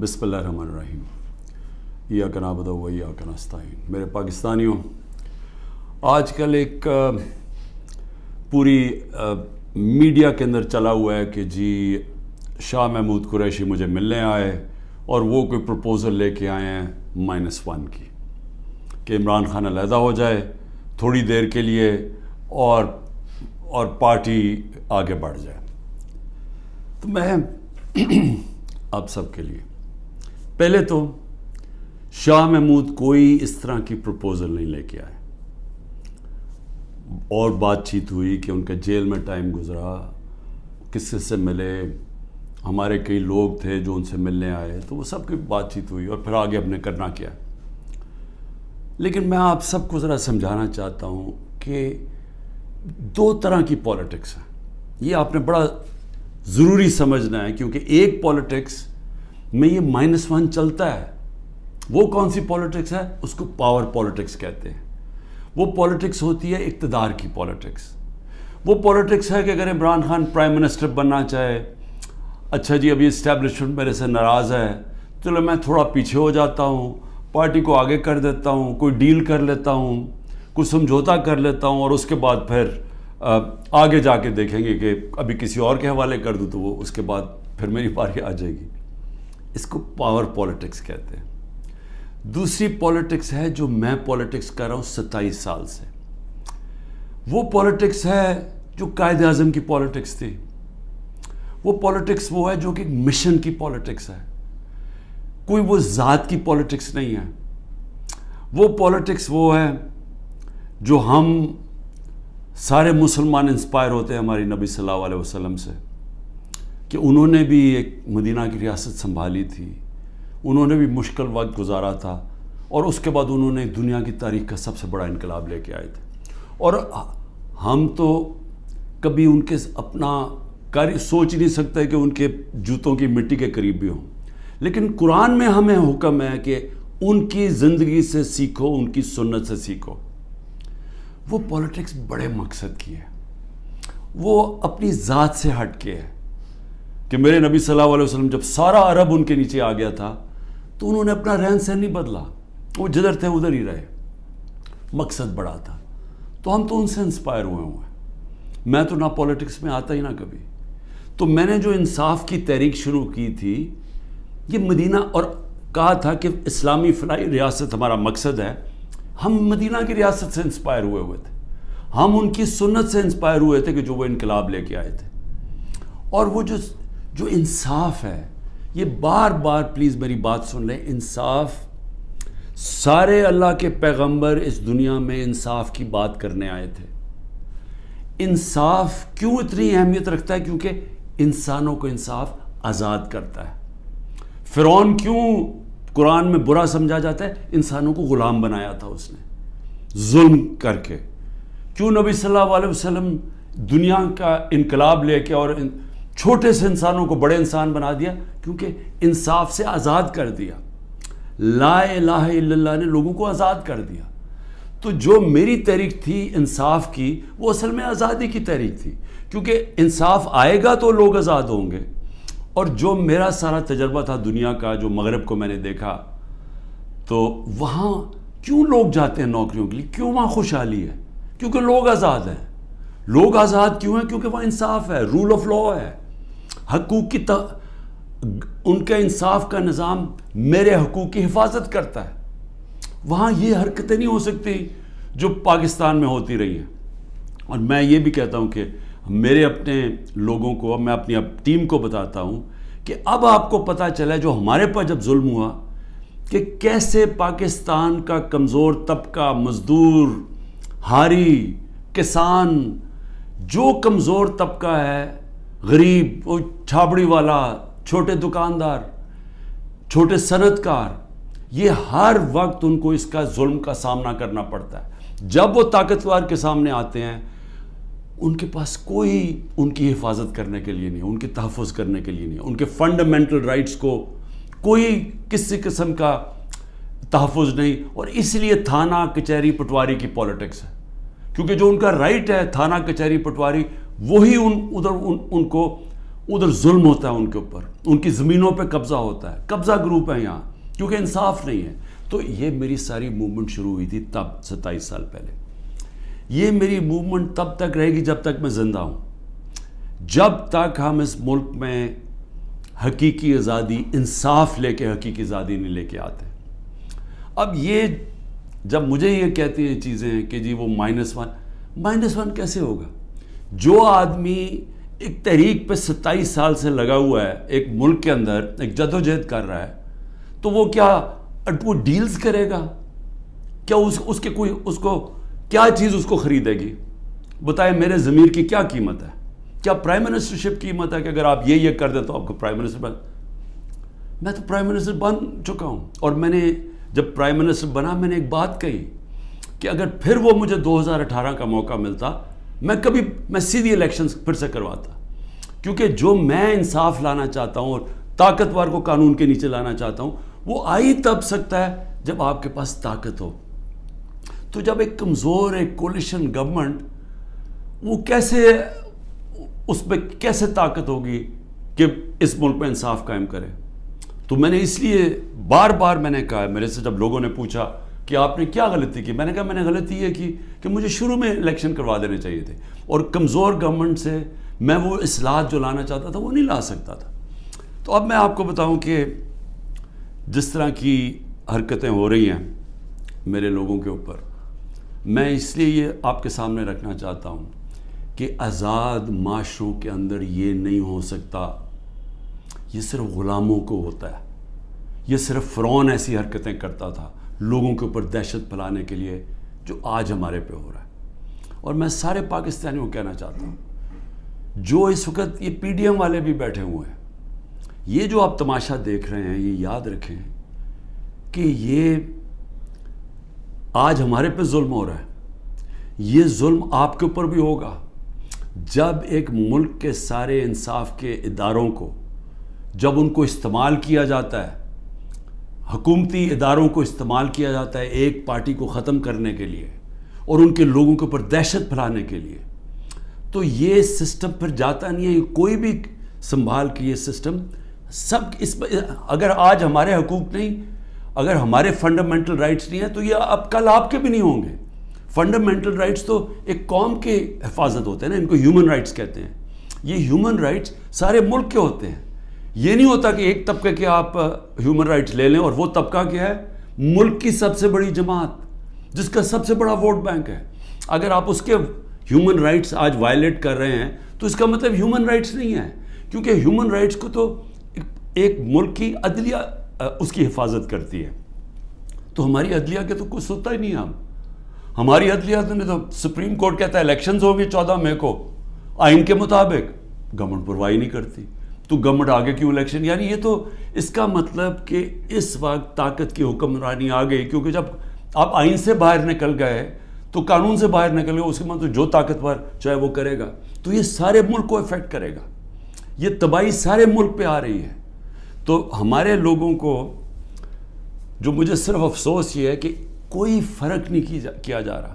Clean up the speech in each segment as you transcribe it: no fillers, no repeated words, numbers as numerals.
بسم اللہ الرحمن الرحیم ایاک نعبد و ایاک نستعین۔ میرے پاکستانیوں، آج کل ایک پوری میڈیا کے اندر چلا ہوا ہے کہ جی شاہ محمود قریشی مجھے ملنے آئے اور وہ کوئی پروپوزل لے کے آئے ہیں -1 کی کہ عمران خان علیحدہ ہو جائے تھوڑی دیر کے لیے اور پارٹی آگے بڑھ جائے۔ تو میں آپ سب کے لیے پہلے تو شاہ محمود کوئی اس طرح کی پروپوزل نہیں لے کے آئے، اور بات چیت ہوئی کہ ان کا جیل میں ٹائم گزرا، کس سے ملے، ہمارے کئی لوگ تھے جو ان سے ملنے آئے، تو وہ سب کی بات چیت ہوئی اور پھر آگے ہم نے کرنا کیا۔ لیکن میں آپ سب کو ذرا سمجھانا چاہتا ہوں کہ 2 طرح کی پالیٹکس ہیں، یہ آپ نے بڑا ضروری سمجھنا ہے، کیونکہ ایک پالیٹکس میں یہ -1 چلتا ہے۔ وہ کون سی پالیٹکس ہے؟ اس کو پاور پالیٹکس کہتے ہیں۔ وہ پالیٹکس ہوتی ہے اقتدار کی پالیٹکس۔ وہ پالیٹکس ہے کہ اگر عمران خان پرائم منسٹر بننا چاہے، اچھا جی ابھی اسٹیبلشمنٹ میرے سے ناراض ہے، چلو میں تھوڑا پیچھے ہو جاتا ہوں، پارٹی کو آگے کر دیتا ہوں، کوئی ڈیل کر لیتا ہوں، کوئی سمجھوتا کر لیتا ہوں، اور اس کے بعد پھر آگے جا کے دیکھیں گے کہ ابھی کسی اور کے حوالے کر دوں تو وہ اس کے بعد پھر میری باری آ جائے گی۔ اس کو پاور پالیٹکس کہتے ہیں۔ دوسری پالیٹکس ہے جو میں پالیٹکس کر رہا ہوں 27 سال سے، وہ پالیٹکس ہے جو قائد اعظم کی پالیٹکس تھی۔ وہ پالیٹکس وہ ہے جو کہ مشن کی پالیٹکس ہے، کوئی وہ ذات کی پالیٹکس نہیں ہے۔ وہ پالیٹکس وہ ہے جو ہم سارے مسلمان انسپائر ہوتے ہیں ہماری نبی صلی اللہ علیہ وسلم سے، کہ انہوں نے بھی ایک مدینہ کی ریاست سنبھالی تھی، انہوں نے بھی مشکل وقت گزارا تھا، اور اس کے بعد انہوں نے دنیا کی تاریخ کا سب سے بڑا انقلاب لے کے آئے تھے۔ اور ہم تو کبھی ان کے اپنا سوچ نہیں سکتے کہ ان کے جوتوں کی مٹی کے قریب بھی ہوں، لیکن قرآن میں ہمیں حکم ہے کہ ان کی زندگی سے سیکھو، ان کی سنت سے سیکھو۔ وہ پالیٹکس بڑے مقصد کی ہے، وہ اپنی ذات سے ہٹ کے ہے، کہ میرے نبی صلی اللہ علیہ وسلم جب سارا عرب ان کے نیچے آ گیا تھا تو انہوں نے اپنا رہن سہن نہیں بدلا، وہ جدھر تھے ادھر ہی رہے، مقصد بڑا تھا۔ تو ہم تو ان سے انسپائر ہوئے ہیں۔ میں تو نہ پالیٹکس میں آتا ہی نہ کبھی۔ تو میں نے جو انصاف کی تحریک شروع کی تھی، یہ مدینہ، اور کہا تھا کہ اسلامی فلاحی ریاست ہمارا مقصد ہے، ہم مدینہ کی ریاست سے انسپائر ہوئے تھے، ہم ان کی سنت سے انسپائر ہوئے تھے کہ جو وہ انقلاب لے کے آئے تھے۔ اور وہ جو انصاف ہے، یہ بار بار پلیز میری بات سن لیں، انصاف، سارے اللہ کے پیغمبر اس دنیا میں انصاف کی بات کرنے آئے تھے۔ انصاف کیوں اتنی اہمیت رکھتا ہے؟ کیونکہ انسانوں کو انصاف آزاد کرتا ہے۔ فرعون کیوں قرآن میں برا سمجھا جاتا ہے؟ انسانوں کو غلام بنایا تھا اس نے ظلم کر کے۔ کیوں نبی صلی اللہ علیہ وسلم دنیا کا انقلاب لے کے اور چھوٹے سے انسانوں کو بڑے انسان بنا دیا؟ کیونکہ انصاف سے آزاد کر دیا۔ لا الہ الا اللہ نے لوگوں کو آزاد کر دیا۔ تو جو میری تحریک تھی انصاف کی، وہ اصل میں آزادی کی تحریک تھی، کیونکہ انصاف آئے گا تو لوگ آزاد ہوں گے۔ اور جو میرا سارا تجربہ تھا دنیا کا، جو مغرب کو میں نے دیکھا، تو وہاں کیوں لوگ جاتے ہیں نوکریوں کے لیے؟ کیوں وہاں خوشحالی ہے؟ کیونکہ لوگ آزاد ہیں۔ لوگ آزاد کیوں ہیں؟ کیونکہ وہاں انصاف ہے، رول آف لا ہے، حقوق کی ان کا انصاف کا نظام میرے حقوق کی حفاظت کرتا ہے۔ وہاں یہ حرکتیں نہیں ہو سکتی جو پاکستان میں ہوتی رہی ہیں۔ اور میں یہ بھی کہتا ہوں کہ میرے اپنے لوگوں کو، میں اپنی ٹیم کو بتاتا ہوں کہ اب آپ کو پتہ چلا جو ہمارے پر جب ظلم ہوا، کہ کیسے پاکستان کا کمزور طبقہ، مزدور، ہاری، کسان، جو کمزور طبقہ ہے، غریب، وہ چھابڑی والا، چھوٹے دکاندار، چھوٹے صنعت کار، یہ ہر وقت ان کو اس کا ظلم کا سامنا کرنا پڑتا ہے۔ جب وہ طاقتور کے سامنے آتے ہیں، ان کے پاس کوئی ان کی حفاظت کرنے کے لیے نہیں، ان کے تحفظ کرنے کے لیے نہیں، ان کے فنڈامنٹل رائٹس کو کوئی کسی قسم کا تحفظ نہیں۔ اور اس لیے تھانہ کچہری پٹواری کی پالیٹکس ہے، کیونکہ جو ان کا رائٹ ہے تھانہ کچہری پٹواری، وہی ان کو ادھر ظلم ہوتا ہے ان کے اوپر، ان کی زمینوں پہ قبضہ ہوتا ہے، قبضہ گروپ ہے یہاں، کیونکہ انصاف نہیں ہے. تو یہ میری ساری موومنٹ شروع ہوئی تھی تب 27 سال پہلے. یہ میری موومنٹ تب تک رہے گی جب تک میں زندہ ہوں، جب تک ہم اس ملک میں حقیقی آزادی، انصاف لے کے حقیقی آزادی نہیں لے کے آتے. اب یہ جب مجھے یہ کہتی ہیں چیزیں کہ جی وہ -1 کیسے ہوگا؟ جو آدمی ایک تحریک پہ 27 سال سے لگا ہوا ہے، ایک ملک کے اندر ایک جدوجہد کر رہا ہے، تو وہ کیا وہ ڈیلز کرے گا؟ کیا اس کو کیا چیز اس کو خریدے گی؟ بتائیں میرے ضمیر کی کیا قیمت ہے؟ کیا پرائم منسٹرشپ قیمت ہے کہ اگر آپ یہ کر دیں تو آپ کو پرائم منسٹر میں تو پرائم منسٹر بن چکا ہوں. اور میں نے جب پرائم منسٹر بنا میں نے ایک بات کہی کہ اگر پھر وہ مجھے 2018 کا موقع ملتا میں سیدھی الیکشنز پھر سے کرواتا، کیونکہ جو میں انصاف لانا چاہتا ہوں اور طاقتور کو قانون کے نیچے لانا چاہتا ہوں وہ آئی تب سکتا ہے جب آپ کے پاس طاقت ہو. تو جب ایک کمزور ایک کولیشن گورنمنٹ وہ اس پہ کیسے طاقت ہوگی کہ اس ملک میں انصاف قائم کرے؟ تو میں نے اس لیے بار بار میں نے کہا، میرے سے جب لوگوں نے پوچھا کہ آپ نے کیا غلطی کی، میں نے کہا میں نے غلطی یہ کی کہ مجھے شروع میں الیکشن کروا دینے چاہیے تھے، اور کمزور گورنمنٹ سے میں وہ اصلاحات جو لانا چاہتا تھا وہ نہیں لا سکتا تھا. تو اب میں آپ کو بتاؤں کہ جس طرح کی حرکتیں ہو رہی ہیں میرے لوگوں کے اوپر، میں اس لیے یہ آپ کے سامنے رکھنا چاہتا ہوں کہ آزاد معاشروں کے اندر یہ نہیں ہو سکتا. یہ صرف غلاموں کو ہوتا ہے. یہ صرف فرعون ایسی حرکتیں کرتا تھا لوگوں کے اوپر دہشت پھیلانے کے لیے، جو آج ہمارے پہ ہو رہا ہے. اور میں سارے پاکستانیوں کو کہنا چاہتا ہوں جو اس وقت یہ پی ڈی ایم والے بھی بیٹھے ہوئے ہیں، یہ جو آپ تماشا دیکھ رہے ہیں، یہ یاد رکھیں کہ یہ آج ہمارے پہ ظلم ہو رہا ہے، یہ ظلم آپ کے اوپر بھی ہوگا جب ایک ملک کے سارے انصاف کے اداروں کو، جب ان کو استعمال کیا جاتا ہے، حکومتی اداروں کو استعمال کیا جاتا ہے ایک پارٹی کو ختم کرنے کے لیے اور ان کے لوگوں کے اوپر دہشت پھیلانے کے لیے. تو یہ سسٹم پھر جاتا نہیں ہے، کوئی بھی سنبھال کے یہ سسٹم سب اگر آج ہمارے حقوق نہیں، اگر ہمارے فنڈامنٹل رائٹس نہیں ہیں تو یہ اب کل آپ کے بھی نہیں ہوں گے. فنڈامنٹل رائٹس تو ایک قوم کے حفاظت ہوتے ہیں نا، ان کو ہیومن رائٹس کہتے ہیں. یہ ہیومن رائٹس سارے ملک کے ہوتے ہیں. یہ نہیں ہوتا کہ ایک طبقے کے آپ ہیومن رائٹس لے لیں اور وہ طبقہ کیا ہے؟ ملک کی سب سے بڑی جماعت جس کا سب سے بڑا ووٹ بینک ہے. اگر آپ اس کے ہیومن رائٹس آج وائلیٹ کر رہے ہیں تو اس کا مطلب ہیومن رائٹس نہیں ہے، کیونکہ ہیومن رائٹس کو تو ایک ملک کی عدلیہ اس کی حفاظت کرتی ہے. تو ہماری عدلیہ کے تو کچھ سنتا ہی نہیں ہے. ہماری عدلیہ نے تو سپریم کورٹ کہتا ہے الیکشنز ہوں گے 14 مئی کو آئین کے مطابق، گورنمنٹ پرواہی نہیں کرتی. تو گورنمنٹ آگے کیوں الیکشن؟ یعنی یہ تو اس کا مطلب کہ اس وقت طاقت کی حکمرانی آ گئی، کیونکہ جب آپ آئین سے باہر نکل گئے تو قانون سے باہر نکل گئے، اس کے مطلب جو طاقتور چاہے وہ کرے گا. تو یہ سارے ملک کو افیکٹ کرے گا، یہ تباہی سارے ملک پہ آ رہی ہے. تو ہمارے لوگوں کو جو مجھے صرف افسوس یہ ہے کہ کوئی فرق نہیں کیا جا رہا.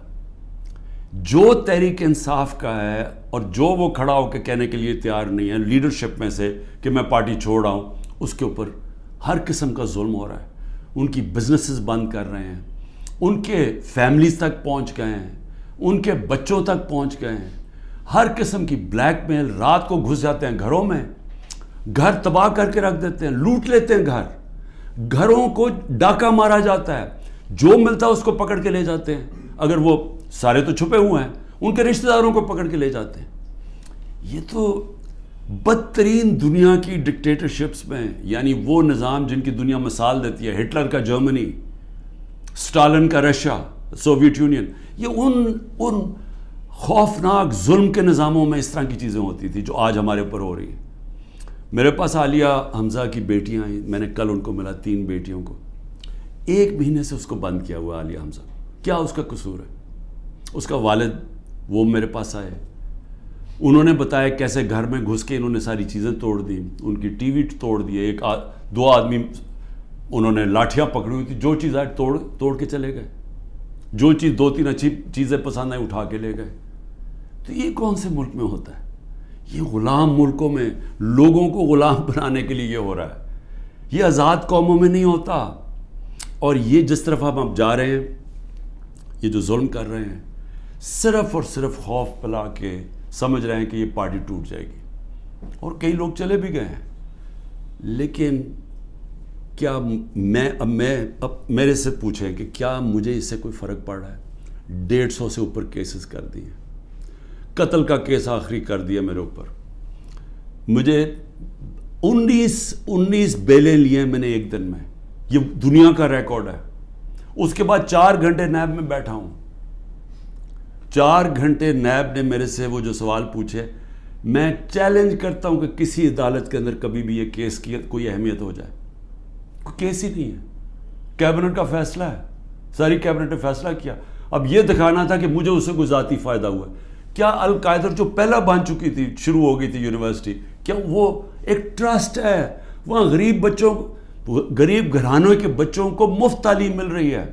جو تحریک انصاف کا ہے اور جو وہ کھڑا ہو کے کہنے کے لیے تیار نہیں ہے لیڈرشپ میں سے کہ میں پارٹی چھوڑ رہا ہوں، اس کے اوپر ہر قسم کا ظلم ہو رہا ہے. ان کی بزنسز بند کر رہے ہیں، ان کے فیملیز تک پہنچ گئے ہیں، ان کے بچوں تک پہنچ گئے ہیں. ہر قسم کی بلیک میل، رات کو گھس جاتے ہیں گھروں میں، گھر تباہ کر کے رکھ دیتے ہیں، لوٹ لیتے ہیں گھروں کو ڈاکہ مارا جاتا ہے، جو ملتا ہے اس کو پکڑ کے لے جاتے ہیں. اگر وہ سارے تو چھپے ہوئے ہیں، ان کے رشتہ داروں کو پکڑ کے لے جاتے ہیں. یہ تو بدترین دنیا کی ڈکٹیٹرشپس میں، یعنی وہ نظام جن کی دنیا مثال دیتی ہے، ہٹلر کا جرمنی، اسٹالن کا رشیا، سوویت یونین، یہ ان خوفناک ظلم کے نظاموں میں اس طرح کی چیزیں ہوتی تھی جو آج ہمارے اوپر ہو رہی ہیں. میرے پاس عالیہ حمزہ کی بیٹیاں ہیں، میں نے کل ان کو ملا، 3 بیٹیوں کو. 1 مہینے سے اس کو بند کیا ہوا عالیہ حمزہ. کیا اس کا قصور ہے؟ اس کا والد وہ میرے پاس آئے، انہوں نے بتایا کیسے گھر میں گھس کے انہوں نے ساری چیزیں توڑ دی، ان کی ٹی وی توڑ دیے، 2 آدمی انہوں نے لاٹھیاں پکڑی ہوئی تھی، جو چیز آئے توڑ کے چلے گئے، جو چیز 2-3 اچھی چیزیں پسند آئیں اٹھا کے لے گئے. تو یہ کون سے ملک میں ہوتا ہے؟ یہ غلام ملکوں میں لوگوں کو غلام بنانے کے لیے یہ ہو رہا ہے. یہ آزاد قوموں میں نہیں ہوتا. اور یہ جس طرف ہم اب جا رہے ہیں, یہ جو ظلم کر رہے ہیں, صرف اور صرف خوف پلا کے سمجھ رہے ہیں کہ یہ پارٹی ٹوٹ جائے گی. اور کئی لوگ چلے بھی گئے ہیں. لیکن کیا اب میرے سے پوچھیں کہ کیا مجھے اس سے کوئی فرق پڑ رہا ہے؟ 150 سے اوپر کیسز کر دیے, قتل کا کیس آخری کر دیا میرے اوپر. مجھے 19 بیلیں لیے میں نے ایک دن میں. یہ دنیا کا ریکارڈ ہے. اس کے بعد 4 گھنٹے نیب میں بیٹھا ہوں. 4 گھنٹے نیب نے میرے سے وہ جو سوال پوچھے, میں چیلنج کرتا ہوں کہ کسی عدالت کے اندر کبھی بھی یہ کیس کی کوئی اہمیت ہو جائے. کوئی کیس ہی نہیں ہے. کیبنٹ کا فیصلہ ہے, ساری کیبنٹ نے فیصلہ کیا. اب یہ دکھانا تھا کہ مجھے اس سے کوئی ذاتی فائدہ ہوا. کیا القاعدہ جو پہلا بن چکی تھی, شروع ہو گئی تھی یونیورسٹی, کیا وہ ایک ٹرسٹ ہے؟ وہاں غریب گھرانوں کے بچوں کو مفت تعلیم مل رہی ہے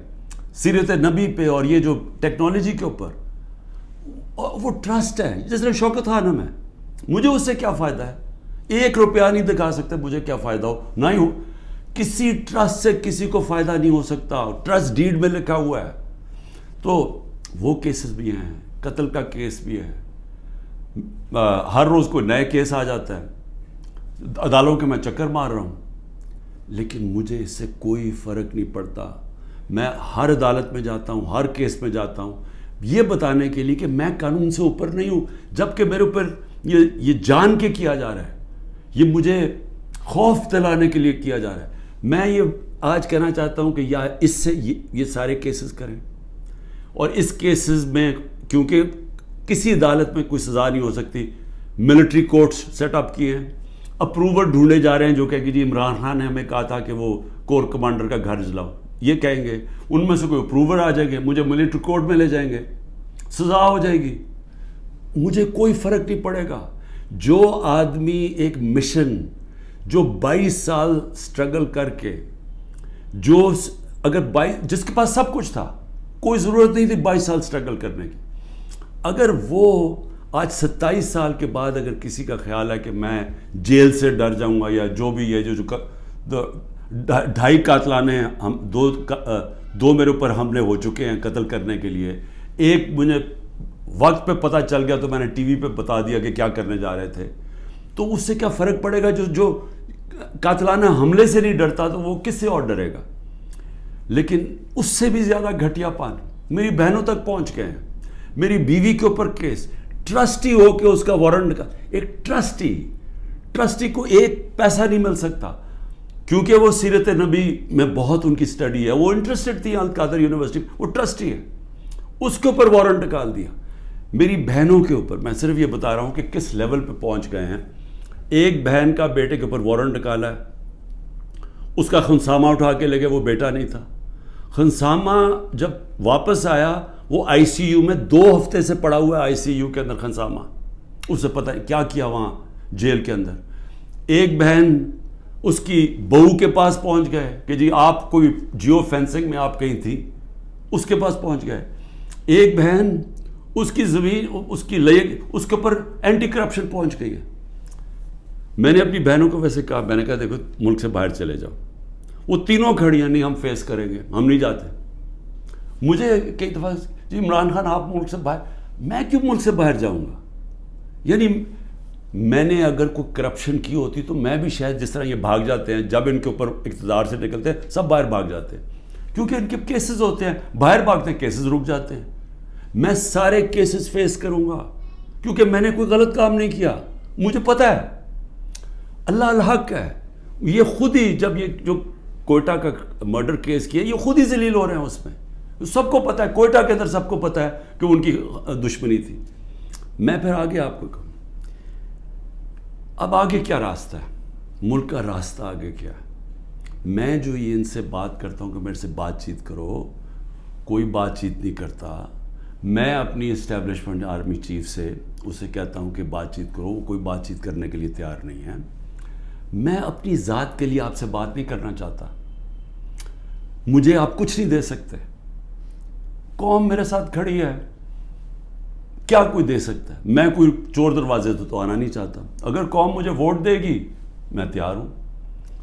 سیرت نبی پہ اور یہ جو ٹیکنالوجی کے اوپر. وہ ٹرسٹ ہے جس نے شوکت خانم ہے. مجھے اس سے کیا فائدہ ہے؟ 1 روپیہ نہیں دکھا سکتے مجھے کیا فائدہ ہو. نہ ہی ہو کسی ٹرسٹ سے کسی کو فائدہ نہیں ہو سکتا. ٹرسٹ ڈیڈ میں لکھا ہوا ہے. تو وہ کیسز بھی ہیں, قتل کا کیس بھی ہے. ہر روز کوئی نئے کیس آ جاتا ہے. عدالتوں کے میں چکر مار رہا ہوں, لیکن مجھے اس سے کوئی فرق نہیں پڑتا. میں ہر عدالت میں جاتا ہوں, ہر کیس میں جاتا ہوں, یہ بتانے کے لیے کہ میں قانون سے اوپر نہیں ہوں. جبکہ میرے اوپر یہ جان کے کیا جا رہا ہے, یہ مجھے خوف دلانے کے لیے کیا جا رہا ہے. میں یہ آج کہنا چاہتا ہوں کہ یا اس سے یہ سارے کیسز کریں, اور اس کیسز میں کیونکہ کسی عدالت میں کوئی سزا نہیں ہو سکتی, ملٹری کورٹس سیٹ اپ کیے ہیں. اپروور ڈھونڈے جا رہے ہیں جو کہ جی عمران خان نے ہمیں کہا تھا کہ وہ کور کمانڈر کا گھر جلاؤ. یہ کہیں گے, ان میں سے کوئی اپروور آ جائیں گے, مجھے ملٹری کورٹ میں لے جائیں گے, سزا ہو جائے گی. مجھے کوئی فرق نہیں پڑے گا. جو آدمی ایک مشن, جو 22 سال سٹرگل کر کے, جو اگر جس کے پاس سب کچھ تھا, کوئی ضرورت نہیں تھی 22 سال سٹرگل کرنے کی, اگر وہ آج 27 سال کے بعد اگر کسی کا خیال ہے کہ میں جیل سے ڈر جاؤں گا, یا جو بھی یہ جو 2.5 قاتلانہ ہم 2 میرے اوپر حملے ہو چکے ہیں قتل کرنے کے لیے, ایک مجھے وقت پہ پتہ چل گیا تو میں نے ٹی وی پہ بتا دیا کہ کیا کرنے جا رہے تھے, تو اس سے کیا فرق پڑے گا؟ جو قاتلانہ حملے سے نہیں ڈرتا تو وہ کس سے اور ڈرے گا؟ لیکن اس سے بھی زیادہ گھٹیا پان میری بہنوں تک پہنچ گئے ہیں. میری بیوی کے اوپر کیس, ٹرسٹی ہو کے اس کا وارنٹ کا, ایک ٹرسٹی کو 1 پیسہ نہیں مل سکتا, کیونکہ وہ سیرت نبی میں بہت ان کی سٹڈی ہے, وہ انٹرسٹڈ تھی القادر یونیورسٹی, وہ ٹرسٹی ہے, اس کے اوپر وارنٹ نکال دیا. میری بہنوں کے اوپر میں صرف یہ بتا رہا ہوں کہ کس لیول پہ پہنچ گئے ہیں. ایک بہن کا بیٹے کے اوپر وارنٹ نکالا ہے, اس کا خنسامہ اٹھا کے لے گئے, وہ بیٹا نہیں تھا. خنسامہ جب واپس آیا وہ آئی سی یو میں 2 ہفتے سے پڑا ہوا ہے, آئی سی یو کے اندر خنسامہ, اسے پتہ ہے کیا کیا وہاں جیل کے اندر. ایک بہن اس کی بہو کے پاس پہنچ گئے کہ جی آپ کوئی جیو فینسنگ میں آپ کہیں تھی, اس کے پاس پہنچ گئے. ایک بہن اس کی زمین اس کے اوپر اینٹی کرپشن پہنچ گئی ہے. میں نے اپنی بہنوں کو ویسے کہا, میں نے کہا دیکھو ملک سے باہر چلے جاؤ. وہ تینوں کھڑی ہیں, نہیں ہم فیس کریں گے, ہم نہیں جاتے. مجھے کئی دفعہ جی عمران خان آپ ملک سے باہر, میں کیوں ملک سے باہر جاؤں گا؟ یعنی میں نے اگر کوئی کرپشن کی ہوتی تو میں بھی شاید جس طرح یہ بھاگ جاتے ہیں, جب ان کے اوپر اقتدار سے نکلتے ہیں سب باہر بھاگ جاتے ہیں, کیونکہ ان کے کیسز ہوتے ہیں, باہر بھاگتے ہیں, کیسز رک جاتے ہیں. میں سارے کیسز فیس کروں گا کیونکہ میں نے کوئی غلط کام نہیں کیا. مجھے پتہ ہے اللہ الحق ہے. یہ خود ہی جب یہ جو کوئٹہ کا مرڈر کیس کیا, یہ خود ہی ذلیل ہو رہے ہیں اس میں. سب کو پتہ ہے, کوئٹہ کے اندر سب کو پتہ ہے کہ ان کی دشمنی تھی. میں پھر آگے آپ کو کہوں, اب آگے کیا راستہ ہے, ملک کا راستہ آگے کیا ہے؟ میں جو یہ ان سے بات کرتا ہوں کہ میرے سے بات چیت کرو, کوئی بات چیت نہیں کرتا. میں اپنی اسٹیبلشمنٹ آرمی چیف سے اسے کہتا ہوں کہ بات چیت کرو, وہ کوئی بات چیت کرنے کے لیے تیار نہیں ہے. میں اپنی ذات کے لیے آپ سے بات نہیں کرنا چاہتا. مجھے آپ کچھ نہیں دے سکتے. قوم میرے ساتھ کھڑی ہے, کیا کوئی دے سکتا ہے؟ میں کوئی چور دروازے تو آنا نہیں چاہتا. اگر قوم مجھے ووٹ دے گی میں تیار ہوں,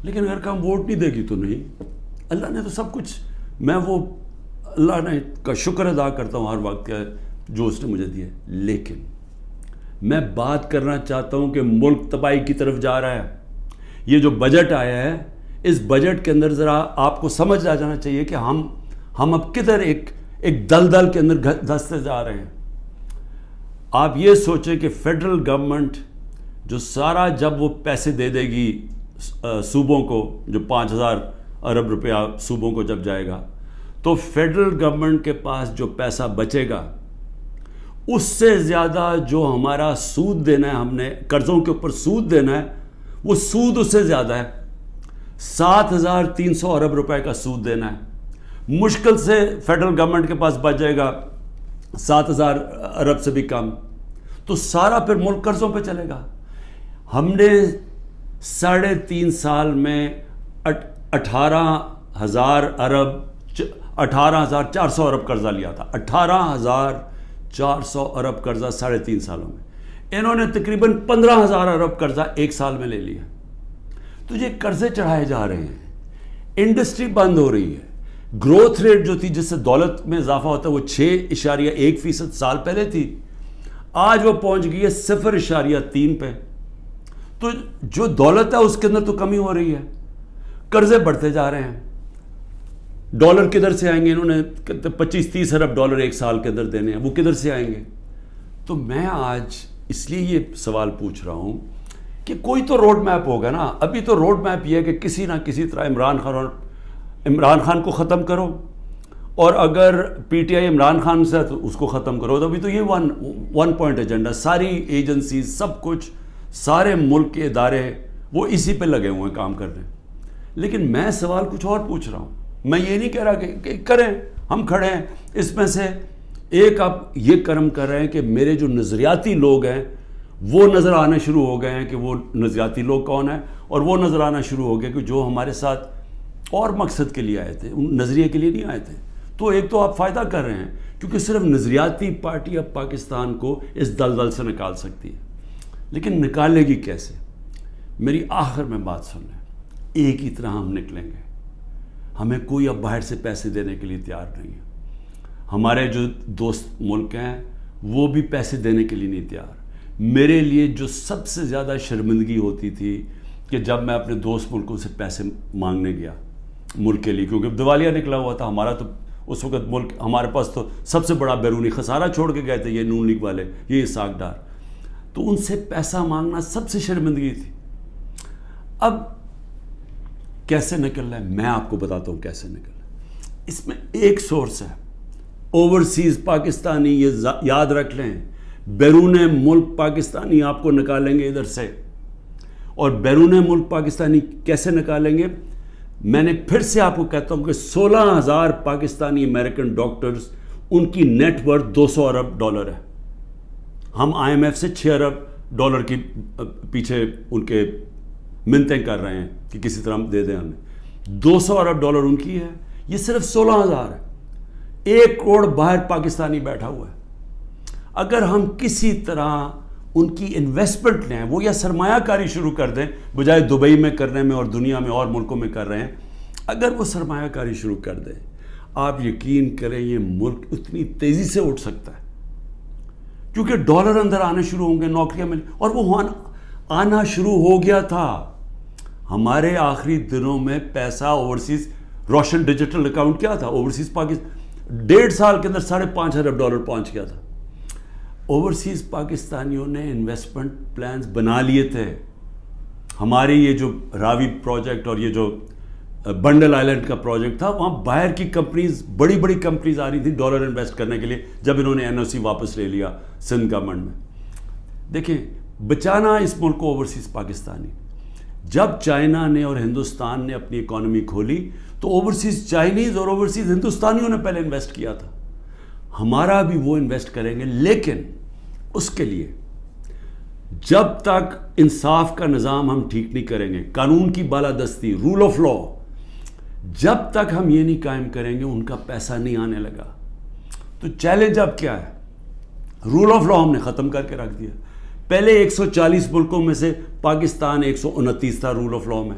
لیکن اگر قوم ووٹ نہیں دے گی تو نہیں. اللہ نے تو سب کچھ, میں وہ اللہ نے کا شکر ادا کرتا ہوں ہر وقت کا جو اس نے مجھے دیا ہے. لیکن میں بات کرنا چاہتا ہوں کہ ملک تباہی کی طرف جا رہا ہے. یہ جو بجٹ آیا ہے, اس بجٹ کے اندر ذرا آپ کو سمجھ آ جانا چاہیے کہ ہم اب کدھر ایک دلدل کے اندر دھستے جا رہے ہیں. آپ یہ سوچیں کہ فیڈرل گورنمنٹ جو سارا جب وہ پیسے دے دے گی صوبوں کو, جو 5,000 ارب روپیہ صوبوں کو جب جائے گا, تو فیڈرل گورنمنٹ کے پاس جو پیسہ بچے گا اس سے زیادہ جو ہمارا سود دینا ہے, ہم نے قرضوں کے اوپر سود دینا ہے, وہ سود اس سے زیادہ ہے. 7,300 ارب روپے کا سود دینا ہے. مشکل سے فیڈرل گورنمنٹ کے پاس بچ جائے گا 7,000 ارب سے بھی کم, تو سارا پھر ملک قرضوں پہ چلے گا. ہم نے 3.5 سال میں 18,000 ارب 18,400 ارب قرضہ لیا تھا. 18,400 ارب قرضہ 3.5 سالوں میں. انہوں نے تقریباً 15,000 ارب قرضہ ایک سال میں لے لیا. تو یہ قرضے چڑھائے جا رہے ہیں, انڈسٹری بند ہو رہی ہے. گروتھ ریٹ جو تھی جس سے دولت میں اضافہ ہوتا ہے وہ 6.1% سال پہلے تھی, آج وہ پہنچ گئی ہے 0.3 پہ. تو جو دولت ہے اس کے اندر تو کمی ہو رہی ہے, قرضے بڑھتے جا رہے ہیں. ڈالر کدھر سے آئیں گے؟ انہوں نے 25-30 ارب ڈالر ایک سال کے اندر دینے ہیں, وہ کدھر سے آئیں گے؟ تو میں آج اس لیے یہ سوال پوچھ رہا ہوں کہ کوئی تو روڈ میپ ہوگا نا. ابھی تو روڈ میپ یہ ہے کہ کسی نہ کسی طرح عمران خان کو ختم کرو, اور اگر P T I Imran Khan سے تو اس کو ختم کرو. تو ابھی تو یہ ون پوائنٹ ایجنڈا, ساری ایجنسیز, سب کچھ, سارے ملک کے ادارے وہ اسی پہ لگے ہوئے ہیں کام کرنے. لیکن میں سوال کچھ اور پوچھ رہا ہوں. میں یہ نہیں کہہ رہا کہ کریں, ہم کھڑے ہیں. اس میں سے ایک آپ یہ کرم کر رہے ہیں کہ میرے جو نظریاتی لوگ ہیں وہ نظر آنے شروع ہو گئے ہیں کہ وہ نظریاتی لوگ کون ہیں, اور وہ نظر آنا شروع ہو گئے کہ جو ہمارے ساتھ اور مقصد کے لیے آئے تھے, ان نظریے کے لیے نہیں آئے تھے. تو ایک تو آپ فائدہ کر رہے ہیں کیونکہ صرف نظریاتی پارٹی اب پاکستان کو اس دلدل سے نکال سکتی ہے. لیکن نکالے گی کیسے؟ میری آخر میں بات سن لیں, ایک ہی طرح ہم نکلیں گے. ہمیں کوئی اب باہر سے پیسے دینے کے لیے تیار نہیں ہے. ہمارے جو دوست ملک ہیں وہ بھی پیسے دینے کے لیے نہیں تیار. میرے لیے جو سب سے زیادہ شرمندگی ہوتی تھی کہ جب میں اپنے دوست ملکوں سے پیسے مانگنے گیا ملک کے لیے, کیونکہ دیوالیہ نکلا ہوا تھا ہمارا, تو اس وقت ملک ہمارے پاس تو سب سے بڑا بیرونی خسارہ چھوڑ کے گئے تھے یہ نون لیگ والے, یہ اسحاق ڈار. تو ان سے پیسہ مانگنا سب سے شرمندگی تھی. اب کیسے نکلنا ہے میں آپ کو بتاتا ہوں کیسے نکلنا ہے. اس میں ایک سورس ہے اوورسیز پاکستانی, یہ یاد رکھ لیں, بیرون ملک پاکستانی آپ کو نکالیں گے ادھر سے. اور بیرون ملک پاکستانی کیسے نکالیں گے؟ میں نے پھر سے آپ کو کہتا ہوں کہ 16,000 پاکستانی امریکن ڈاکٹرز, ان کی نیٹ ورتھ 200 ارب ڈالر ہے. ہم آئی ایم ایف سے 6 ارب ڈالر کی پیچھے ان کے منتیں کر رہے ہیں کہ کسی طرح دے دیں ہمیں. 200 ارب ڈالر ان کی ہے, یہ صرف 16,000 ہے. 1 کروڑ باہر پاکستانی بیٹھا ہوا ہے. اگر ہم کسی طرح ان کی انویسٹمنٹ لیں, وہ یا سرمایہ کاری شروع کر دیں بجائے دبئی میں کرنے میں اور دنیا میں اور ملکوں میں کر رہے ہیں, اگر وہ سرمایہ کاری شروع کر دیں, آپ یقین کریں یہ ملک اتنی تیزی سے اٹھ سکتا ہے کیونکہ ڈالر اندر آنے شروع ہوں گے, نوکریاں مل, اور وہ آنا شروع ہو گیا تھا. ہمارے آخری دنوں میں پیسہ اوورسیز, روشن ڈیجیٹل اکاؤنٹ کیا تھا اوورسیز پاکستان, 1.5 سال کے اندر 5.5 ارب ڈالر پہنچ گیا تھا. اوورسیز پاکستانیوں نے انویسٹمنٹ پلانز بنا لیے تھے. ہماری یہ جو راوی پروجیکٹ اور یہ جو بنڈل آئلینڈ کا پروجیکٹ تھا, وہاں باہر کی کمپنیز, بڑی بڑی کمپنیز آ رہی تھیں ڈالر انویسٹ کرنے کے لیے, جب انہوں نے این او سی واپس لے لیا سندھ گورنمنٹ میں. دیکھیں, بچانا اس ملک کو اوورسیز پاکستانی. جب چائنا نے اور ہندوستان نے اپنی اکانومی کھولی تو اوورسیز چائنیز اور اوورسیز ہندوستانیوں نے پہلے انویسٹ کیا تھا. ہمارا بھی وہ انویسٹ کریں گے, لیکن اس کے لیے جب تک انصاف کا نظام ہم ٹھیک نہیں کریں گے, قانون کی بالادستی, رول آف لا, جب تک ہم یہ نہیں قائم کریں گے ان کا پیسہ نہیں آنے لگا. تو چیلنج اب کیا ہے؟ رول آف لا ہم نے ختم کر کے رکھ دیا. پہلے 140 ملکوں میں سے پاکستان 129 تھا رول آف لا میں.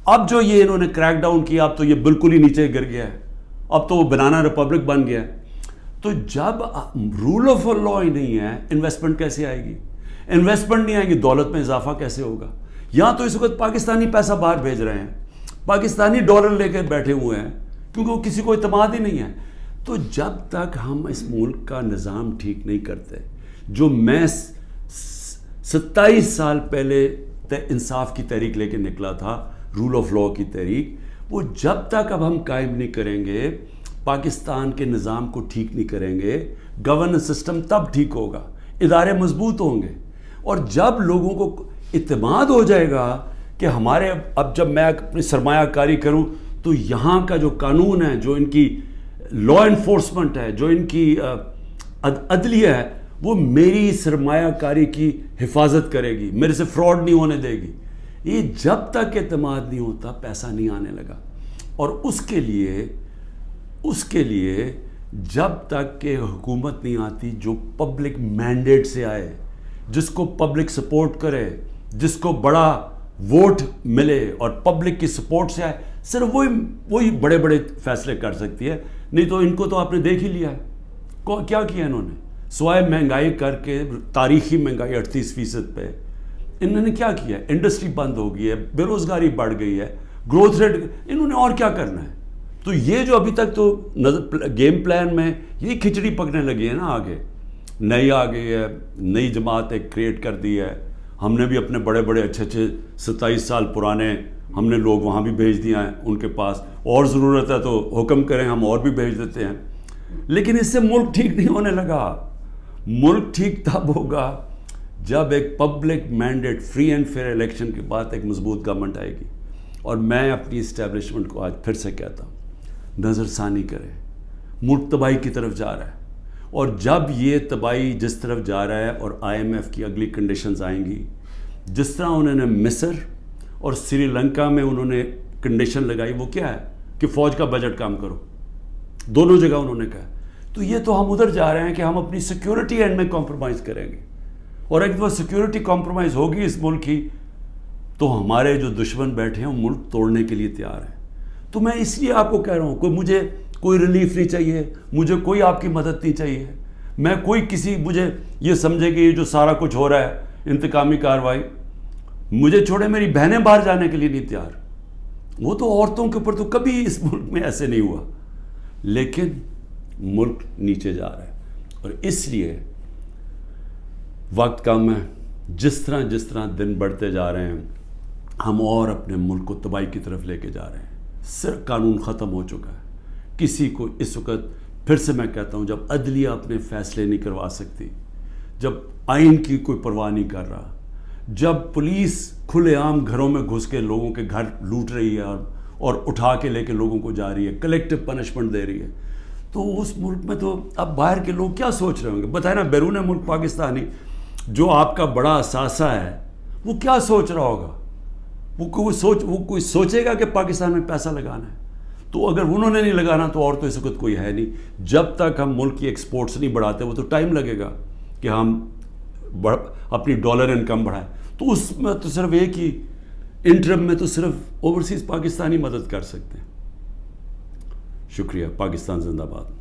اب جو یہ انہوں نے کریک ڈاؤن کیا اب تو یہ بالکل ہی نیچے گر گیا ہے, اب تو وہ بنانا ریپبلک بن گیا ہے. تو جب رول آف لا ہی نہیں ہے, انویسٹمنٹ کیسے آئے گی؟ انویسٹمنٹ نہیں آئے گی, دولت میں اضافہ کیسے ہوگا؟ یہاں تو اس وقت پاکستانی پیسہ باہر بھیج رہے ہیں, پاکستانی ڈالر لے کے بیٹھے ہوئے ہیں کیونکہ وہ کسی کو اعتماد ہی نہیں ہے. تو جب تک ہم اس ملک کا نظام ٹھیک نہیں کرتے, جو میں 27 سال پہلے انصاف کی تحریک لے کے نکلا تھا, رول آف لا کی تحریک, وہ جب تک اب ہم قائم نہیں کریں گے, پاکستان کے نظام کو ٹھیک نہیں کریں گے, گورننس سسٹم تب ٹھیک ہوگا, ادارے مضبوط ہوں گے. اور جب لوگوں کو اعتماد ہو جائے گا کہ ہمارے اب جب میں اپنی سرمایہ کاری کروں تو یہاں کا جو قانون ہے, جو ان کی لا انفورسمنٹ ہے, جو ان کی عدلیہ ہے, وہ میری سرمایہ کاری کی حفاظت کرے گی, میرے سے فراڈ نہیں ہونے دے گی. یہ جب تک اعتماد نہیں ہوتا پیسہ نہیں آنے لگا. اور اس کے لیے جب تک کہ حکومت نہیں آتی جو پبلک مینڈیٹ سے آئے, جس کو پبلک سپورٹ کرے, جس کو بڑا ووٹ ملے اور پبلک کی سپورٹ سے آئے, صرف وہی بڑے بڑے فیصلے کر سکتی ہے. نہیں تو ان کو تو آپ نے دیکھ ہی لیا ہے کیا کیا انہوں نے, سوائے مہنگائی کر کے, تاریخی مہنگائی 38% پہ, انہوں نے کیا کیا؟ انڈسٹری بند ہو گئی ہے, بے روزگاری بڑھ گئی ہے, گروتھ ریٹ, انہوں نے اور کیا کرنا ہے؟ تو یہ جو ابھی تک تو گیم پلان میں یہی کھچڑی پکنے لگی ہے نا, آگے نئی آ گئی ہے, نئی جماعت ایک کریٹ کر دی ہے. ہم نے بھی اپنے بڑے بڑے اچھے 27 سال پرانے ہم نے لوگ وہاں بھی بھیج دیا ہیں ان کے پاس, اور ضرورت ہے تو حکم کریں ہم اور بھی بھیج دیتے ہیں. لیکن اس سے ملک ٹھیک نہیں ہونے لگا. ملک ٹھیک تب ہوگا جب ایک public mandate, free and fair election کے بعد ایک مضبوط گورنمنٹ آئے گی. اور میں اپنی اسٹیبلشمنٹ کو آج پھر سے کہتا ہوں, نظر ثانی کرے, ملک تباہی کی طرف جا رہا ہے. اور جب یہ تباہی جس طرف جا رہا ہے اور IMF کی اگلی کنڈیشنز آئیں گی, جس طرح انہوں نے مصر اور سری لنکا میں انہوں نے کنڈیشن لگائی, وہ کیا ہے کہ فوج کا بجٹ کام کرو, دونوں جگہ انہوں نے کہا. تو یہ تو ہم ادھر جا رہے ہیں کہ ہم اپنی سیکیورٹی اینڈ میں کمپرومائز کریں گے, اور ایک دفعہ سیکیورٹی کمپرومائز ہوگی اس ملک کی تو ہمارے جو دشمن بیٹھے ہیں وہ ملک توڑنے کے لیے تیار ہیں. تو میں اس لیے آپ کو کہہ رہا ہوں, مجھے کوئی ریلیف نہیں چاہیے, مجھے کوئی آپ کی مدد نہیں چاہیے, میں کوئی مجھے یہ سمجھے کہ یہ جو سارا کچھ ہو رہا ہے انتقامی کارروائی, مجھے چھوڑے میری بہنیں باہر جانے کے لیے نہیں تیار. وہ تو عورتوں کے اوپر تو کبھی اس ملک میں ایسے نہیں ہوا, لیکن ملک نیچے جا رہا ہے. اور اس لیے وقت کم ہے, جس طرح دن بڑھتے جا رہے ہیں ہم اور اپنے ملک کو تباہی کی طرف لے کے جا رہے ہیں. صرف قانون ختم ہو چکا ہے. کسی کو اس وقت پھر سے میں کہتا ہوں, جب عدلیہ اپنے فیصلے نہیں کروا سکتی, جب آئین کی کوئی پرواہ نہیں کر رہا, جب پولیس کھلے عام گھروں میں گھس کے لوگوں کے گھر لوٹ رہی ہے اور اٹھا کے لے کے لوگوں کو جا رہی ہے, کلیکٹو پنشمنٹ دے رہی ہے, تو اس ملک میں تو اب باہر کے لوگ کیا سوچ رہے ہوں گے؟ بتائیں نا, بیرون ملک پاکستانی جو آپ کا بڑا اثاثہ ہے وہ کیا سوچ رہا ہوگا؟ وہ کوئی سوچے گا کہ پاکستان میں پیسہ لگانا ہے؟ تو اگر انہوں نے نہیں لگانا تو اور تو اس وقت کوئی ہے نہیں. جب تک ہم ملک کی ایکسپورٹس نہیں بڑھاتے, وہ تو ٹائم لگے گا کہ ہم اپنی ڈالر انکم بڑھائیں. تو اس میں تو صرف ایک ہی انٹرم میں تو صرف اوورسیز پاکستانی مدد کر سکتے ہیں. شکریہ. پاکستان زندہ باد.